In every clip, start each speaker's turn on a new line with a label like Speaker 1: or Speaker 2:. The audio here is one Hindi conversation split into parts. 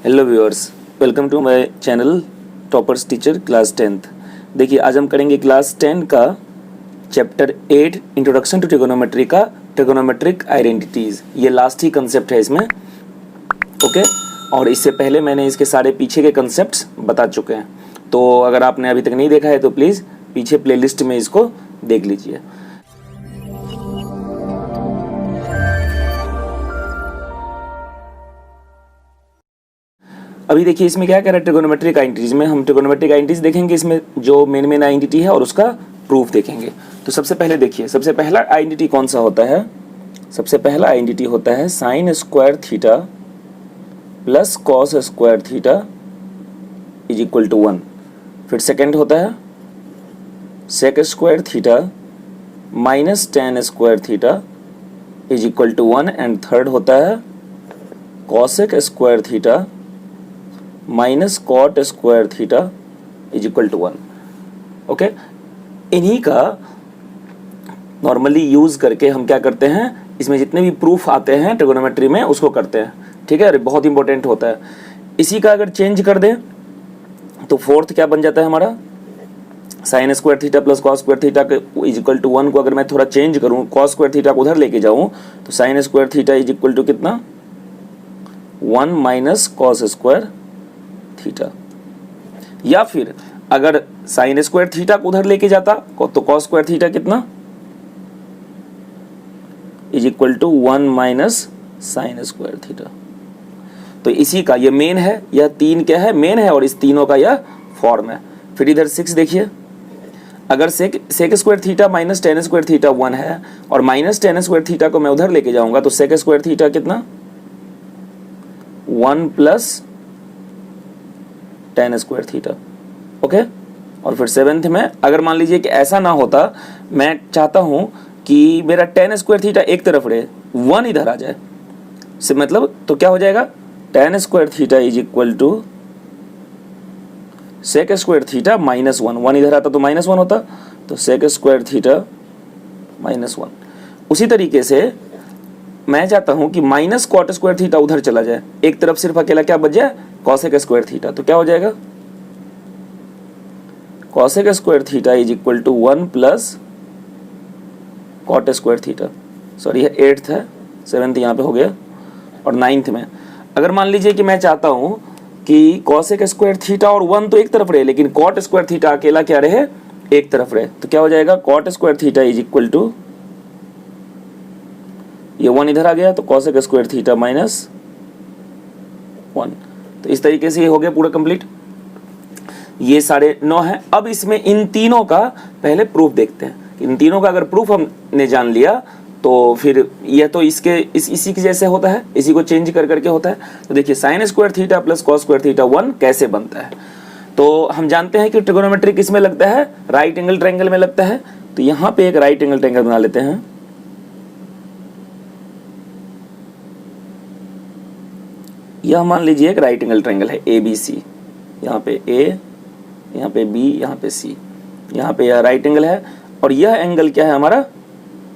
Speaker 1: Hello viewers, welcome to my channel toppers teacher class 10th। देखिए, आज हम करेंगे क्लास 10 का चैप्टर 8 इंट्रोडक्शन टू ट्रिगोनोमेट्री का ट्रिगोनोमेट्रिक आइडेंटिटीज़। ये लास्ट ही कंसेप्ट है इसमें, ओके। और इससे पहले मैंने इसके सारे पीछे के कंसेप्ट्स बता चुके हैं, तो अगर आपने अभी तक नहीं देखा है तो प्लीज़ पीछे प्लेलिस्ट में इसको देख लीजिए। अभी देखिए इसमें क्या कह रहा है, ट्रिगोनोमेट्रिक आइडेंटिटीज में हम ट्रिगोनोमेट्रिक आइडेंटिटीज देखेंगे। इसमें जो मेन आइडेंटिटी है और उसका प्रूफ देखेंगे। तो सबसे पहले देखिए, सबसे पहला आइडेंटिटी कौन सा होता है? सबसे पहला आइडेंटिटी होता है sine square theta plus cos square theta is equal to 1। फिर सेकेंड होता है sec square theta minus tan square theta is equal to 1। And third होता है cosec square theta minus cot square theta is equal to 1। Okay, इन्हीं का नॉर्मली यूज करके हम क्या करते हैं, इसमें जितने भी प्रूफ आते हैं ट्रिगोनोमेट्री में उसको करते हैं। ठीक है, बहुत इंपॉर्टेंट होता है। इसी का अगर चेंज कर दें तो फोर्थ क्या बन जाता है हमारा, sine square theta plus cos square theta is equal to 1 को अगर मैं थोड़ा चेंज करूं, कॉस स्क्वायर थीटा को उधर लेके जाऊं तो sine square theta is equal to कितना, 1 माइनस कॉस स्क्वायर थीटा। या फिर अगर साइन स्क्वायर थीटा को उधर लेके जाता तो कॉस स्क्वायर थीटा कितना, is equal to 1 minus sine square theta. तो इसी का ये मेन है, यह तीन क्या है, मेन है, और इस तीनों का यह फॉर्म है। फिर इधर 6 देखिए, अगर sec square theta minus tan square theta 1 है और माइनस टेन स्क्वायर थीटा को मैं उधर लेके जाऊंगा तो सेक स्क्वायर थीटा कितना, 1 plus ten square theta. Okay, और फिर सेवेंथ में अगर मान लीजिए कि ऐसा ना होता, मैं चाहता हूं कि मेरा टेन स्क्वायर थीटा एक तरफ रहे, 1 इधर आ जाए, से मतलब तो क्या हो जाएगा, tan square theta is equal to sec square theta minus 1। 1 इधर आता तो माइनस 1 होता, तो सेक स्क्वायर थीटा माइनस 1। उसी तरीके से मैं चाहता हूं कि माइनस कॉट स्क्वायर थीटा उधर चला जाए, एक तरफ सिर्फ अकेला क्या बच जाए, कॉसेक स्क्वायर थीटा। तो क्या हो जाएगा, cosec square theta is equal to 1 plus cot square theta. Sorry, ये 8th है, 7th यहाँ पे हो गया। और 9th में अगर मान लीजिए कि मैं चाहता हूं कि कॉसेक स्क्वायर थीटा और 1 तो एक तरफ रहे लेकिन कॉट स्क्वायर थीटा अकेला क्या रहे, एक तरफ रहे, तो क्या हो जाएगा, cot square theta is equal to, ये 1 इधर आ गया तो कॉसेक स्क्वायर थीटा माइनस 1। तो इस तरीके से ये हो गया पूरा कंप्लीट। ये सारे 9 हैं। अब इसमें इन तीनों का पहले प्रूफ देखते हैं। इन तीनों का अगर प्रूफ हमने जान लिया तो फिर यह तो इसी के जैसे होता है, इसी को चेंज कर करके होता है। तो देखिए, sign square theta plus cos square theta 1 कैसे बनता है। तो हम जानते हैं कि ट्रिगोनोमेट्री किस में लगता है, राइट एंगल ट्रायंगल में लगता है। तो यहाँ पे एक राइट एंगल ट्रायंगल बना लेते हैं। यह मान लीजिए एक राइट एंगल ट्रायंगल है ABC, यहाँ पे A, यहाँ पे B, यहाँ पे C, यहाँ पे यह राइट एंगल है। और यह एंगल क्या है हमारा,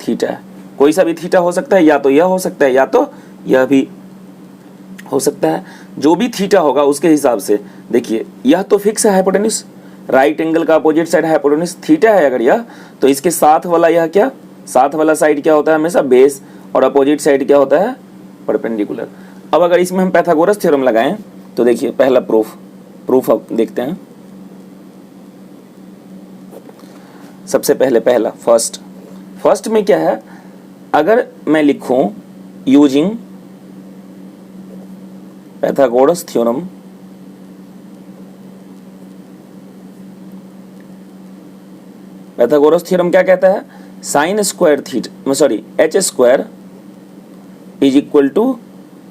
Speaker 1: थीटा है। कोई सा भी थीटा हो सकता है, या तो यह हो सकता है या तो यह भी हो सकता है। जो भी थीटा होगा उसके हिसाब से देखिए, यह तो फिक्स है हाइपोटेन्यूज, राइट एंगल का अपोजिट साइड हाइपोटेन्यूज थीटा है अगर यह, तो इसके साथ वाला यह क्या, साथ वाला साइड क्या होता है हमेशा बेस, और अपोजिट साइड क्या होता है, परपेंडिकुलर। अब अगर इसमें हम पाइथागोरस थ्योरम लगाएं तो देखिए पहला प्रूफ अब देखते हैं। सबसे पहले पहला फर्स्ट में क्या है, अगर मैं लिखूं using Pythagoras theorem, Pythagoras theorem क्या कहता है, sine square theta sorry H square is equal to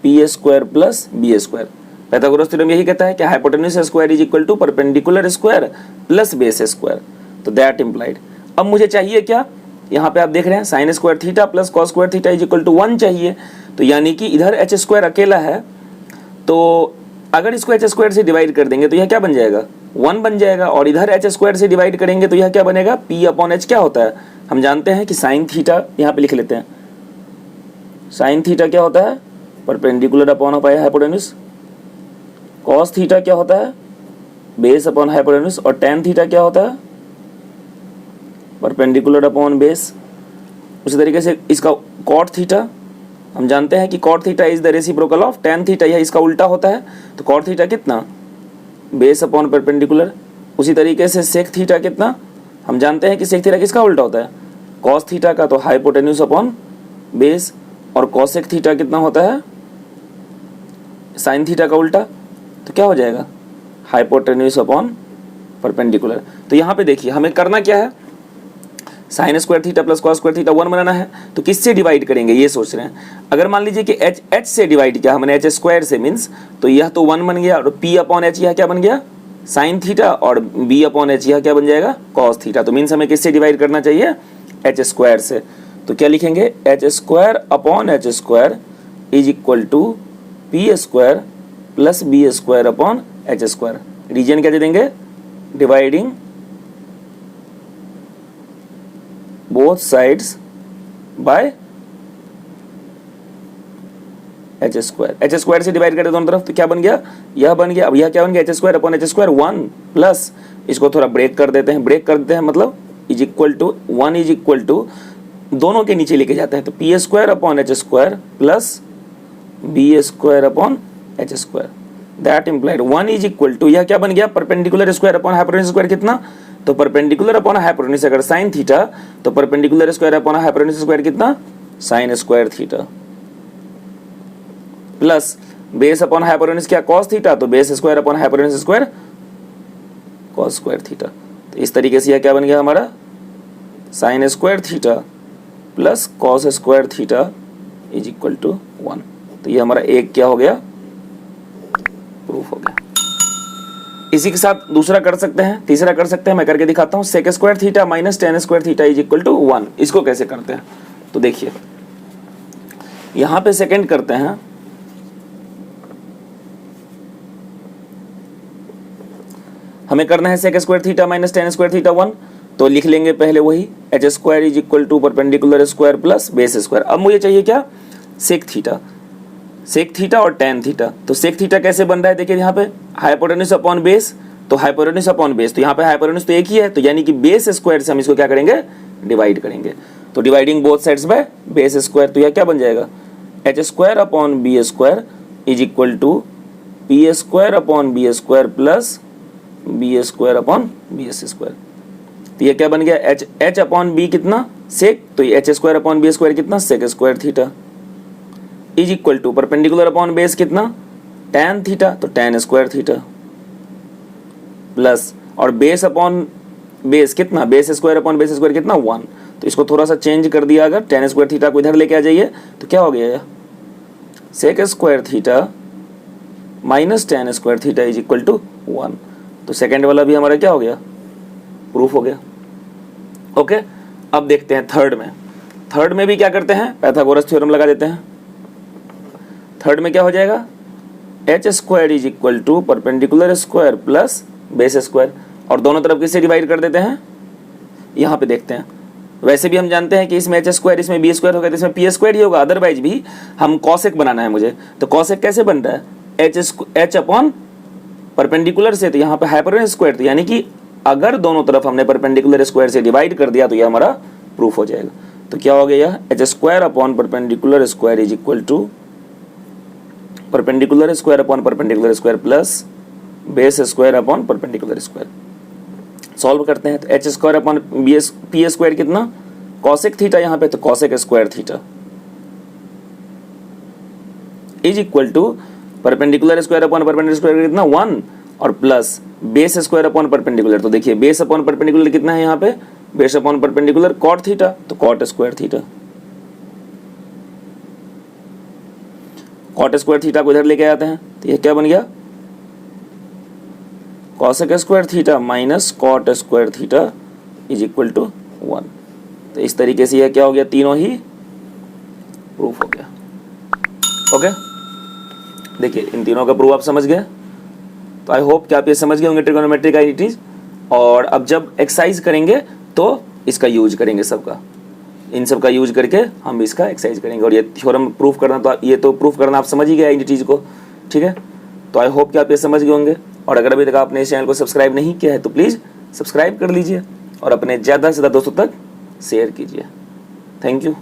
Speaker 1: P square plus B square. Pythagoras theorem यही कहता है कि hypotenuse square is equal to perpendicular square plus base square. तो दैट इम्प्लाइड, अब मुझे चाहिए क्या, यहाँ पे आप देख रहे हैं sine square theta plus cos square theta is equal to 1 चाहिए। तो यानी कि इधर एच स्क्वायर अकेला है, तो अगर इसको एच स्क्वायर से डिवाइड कर देंगे तो यह क्या बन जाएगा, 1 बन जाएगा। और इधर एच स्क्वायर से डिवाइड करेंगे तो यह क्या बनेगा, पी अपॉन एच। क्या होता है, हम जानते हैं कि साइन थीटा, यहाँ पे लिख लेते हैं, साइन थीटा क्या होता है, perpendicular upon hypotenuse. Cos theta क्या होता है, बेस अपॉन हाइपोटेन्यूज, और टेन थीटा क्या होता है, परपेंडिकुलर अपॉन बेस। उसी तरीके से इसका कॉट थीटा, हम जानते हैं कि cot theta is the reciprocal of tan theta, यह इसका उल्टा होता है। तो कॉट थीटा कितना, बेस अपॉन परपेंडिकुलर। उसी तरीके से सेक थीटा कितना, हम जानते हैं कि सेक थीटा किसका उल्टा होता है, कॉस थीटा का, तो हाइपोटेन्यूज अपॉन बेस। और कॉसेक थीटा कितना होता है, साइन थीटा का उल्टा, तो क्या हो जाएगा, हाइपोटेन्यूज अपॉन परपेंडिकुलर। तो यहाँ पे देखिए हमें करना क्या है, sine square theta plus cos square theta 1 बनाना है। तो किससे डिवाइड करेंगे ये सोच रहे हैं। अगर मान लीजिए कि h से डिवाइड किया हमने, h स्क्वायर से, मीन्स तो यह तो 1 बन गया, और p अपॉन h यह क्या बन गया, साइन थीटा, और b अपॉन h यह क्या बन जाएगा, कॉस थीटा। तो मीन्स हमें किससे डिवाइड करना चाहिए, h स्क्वायर से। तो क्या लिखेंगे, h square upon h square is equal to p square plus b square upon h square. Reason क्या दे देंगे, dividing both sides by H square. H square से डिवाइड करते दोनों तरफ, तो क्या बन गया, यह बन गया। अब यह क्या बन गया, H square upon H square 1 plus, इसको थोड़ा ब्रेक कर देते हैं, मतलब is equal to 1 is equal to, दोनों के नीचे लेके जाते हैं, तो P square upon H square plus B square upon H square. That implied 1 is equal to, यह क्या बन गया, perpendicular square upon hypotenuse square कितना, तो परपेंडिकुलर अपॉन हाइपोटेन्यूज अगर साइन थीटा, तो perpendicular square upon hypotenuse square कितना, sine square theta, plus base upon hypotenuse क्या, कॉस थीटा, तो base square upon hypotenuse square cos square theta. तो इस तरीके से यह क्या बन गया हमारा, sine square theta plus cos square theta is equal to 1। तो ये हमारा एक क्या हो गया, प्रूफ हो गया। इसी के साथ दूसरा कर सकते हैं, तीसरा कर सकते हैं, मैं करके दिखाता हूं। Sec square theta minus tan square theta is equal to 1। इसको कैसे करते हैं, तो देखिए यहां पे सेकंड करते हैं, हमें करना है sec square theta minus tan square theta 1। तो लिख लेंगे पहले वही, H square is equal to perpendicular square plus base square. अब मुझे चाहिए क्या, सेक थीटा, सेक थीटा और टेन थीटा। तो सेक थीटा कैसे बन रहा है, देखिए यहाँ पे हाइपोटेन्यूज अपॉन बेस, तो हाइपोटेन्यूज अपॉन बेस, तो यहाँ पे हाइपोटेन्यूज तो एक ही है, तो यानी कि बेस स्क्वायर से हम इसको क्या करेंगे, डिवाइड करेंगे। तो dividing both sides by base square, तो यह क्या बन जाएगा, H square upon B square is equal to P square upon B square plus B square upon base square. तो ये क्या बन गया, एच अपॉन बी कितना, सेक, तो ये H square upon B square कितना, sec square theta is equal to perpendicular upon base कितना, tan थीटा, तो tan स्क्वायर थीटा प्लस, और बेस अपॉन बेस कितना, base square upon base square कितना, 1। तो इसको थोड़ा सा चेंज कर दिया, अगर tan स्क्वायर थीटा को इधर लेके आ जाइए, तो क्या हो गया, sec square theta minus tan square theta is equal to 1। तो सेकेंड वाला भी हमारा क्या हो गया, प्रूफ हो गया। ओके, अब देखते हैं थर्ड में। थर्ड में भी क्या करते हैं, पाइथागोरस थ्योरम लगा देते हैं। थर्ड में क्या हो जाएगा, H square is equal to perpendicular square plus base square, और दोनों तरफ किससे डिवाइड कर देते हैं, यहाँ पे देखते हैं। वैसे भी हम जानते हैं कि इसमें एच स्क्वायर, इसमें बी स्क्वायर होगा, तो इसमें पी स्क्वायर ही होगा, अदरवाइज भी हम कॉसेक बनाना है मुझे। तो कॉसेक कैसे बन रहा है, एच अपॉन परपेंडिकुलर से, तो यहाँ पे हाइपोटेन्यूज स्क्वायर, तो यानी कि अगर दोनों तरफ हमने परपेंडिकुलर स्क्वायर से डिवाइड कर दिया तो यह हमारा प्रूफ हो जाएगा। तो क्या हो गया, H square upon perpendicular square is equal to perpendicular square upon perpendicular square plus base square upon perpendicular square. Solve करते हैं, तो H square upon P square कितना, कॉसेक थीटा यहाँ पे, तो cosec square theta is equal to perpendicular square upon perpendicular square कितना, 1, और plus base square upon perpendicular. तो देखिए बेस अपॉन परपेंडिकुलर कितना है यहाँ पे, base upon perpendicular cot theta, तो cot square theta, cot square theta को इधर लेके आते हैं, तो ये क्या बन गया, cosec square theta minus cot square theta is equal to 1। तो इस तरीके से यह क्या हो गया, तीनों ही प्रूफ हो गया। ओके, देखिए इन तीनों का प्रूफ आप समझ गए। तो आई होप कि आप ये समझ गए होंगे ट्रिगोनोमेट्रिक आइडेंटिटीज, और अब जब एक्सरसाइज करेंगे तो इसका यूज करेंगे, सबका इन सब का यूज करके हम इसका एक्सरसाइज करेंगे। और ये थ्योरम प्रूफ करना, तो ये तो प्रूफ करना आप समझ ही गए आइडेंटिटीज को, ठीक है। तो आई होप कि आप ये समझ गए होंगे, और अगर अभी तक आपने इस चैनल को सब्सक्राइब नहीं किया है तो प्लीज़ सब्सक्राइब कर लीजिए और अपने ज़्यादा से ज़्यादा दोस्तों तक शेयर कीजिए। Thank you.